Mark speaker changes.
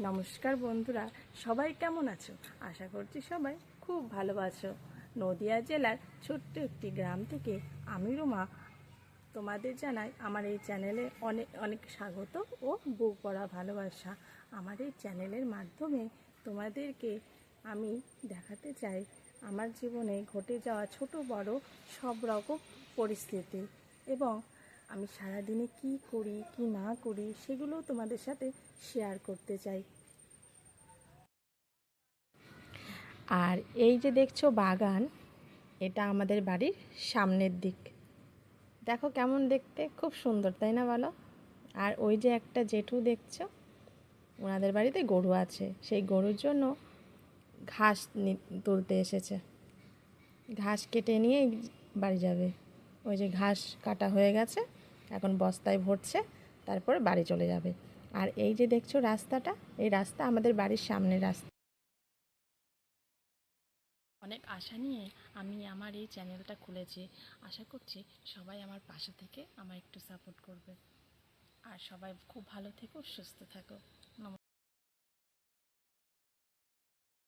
Speaker 1: নমস্কার বন্ধুরা, সবাই কেমন আছো? আশা করছি সবাই খুব ভালো আছো। নদিয়া জেলার ছোট্ট একটি গ্রাম থেকে আমি রুমা তোমাদের জানাই আমার এই চ্যানেলে অনেক অনেক স্বাগত ও বুক ভরা ভালোবাসা। আমার এই চ্যানেলের মাধ্যমে তোমাদেরকে আমি দেখাতে চাই আমার জীবনে ঘটে যাওয়া ছোট বড় সব রকম পরিস্থিতি, এবং আমি সারাদিনে কি করি কি না করি সেগুলোও তোমাদের সাথে শেয়ার করতে চাই। আর এই যে দেখছো বাগান, এটা আমাদের বাড়ির সামনের দিক। দেখো কেমন দেখতে, খুব সুন্দর তাই না বলো? আর ওই যে একটা জেঠু দেখছো, ওনাদের বাড়িতে গরু আছে, সেই গরুর জন্য ঘাস তুলতে এসেছে। ঘাস কেটে নিয়ে বাড়ি যাবে। ওই যে ঘাস কাটা হয়ে গেছে, এখন বস্তায় ভরছে, তারপরে বাড়ি চলে যাবে। আর এই যে দেখছো রাস্তাটা, এই রাস্তা আমাদের বাড়ির সামনের রাস্তা। অনেক আশা নিয়ে আমি আমার এই চ্যানেলটা খুলেছি। আশা করছি সবাই আমার পাশে থেকে আমায় একটু সাপোর্ট করবে। আর সবাই খুব ভালো থেকো, সুস্থ থাকো। নমস্কার।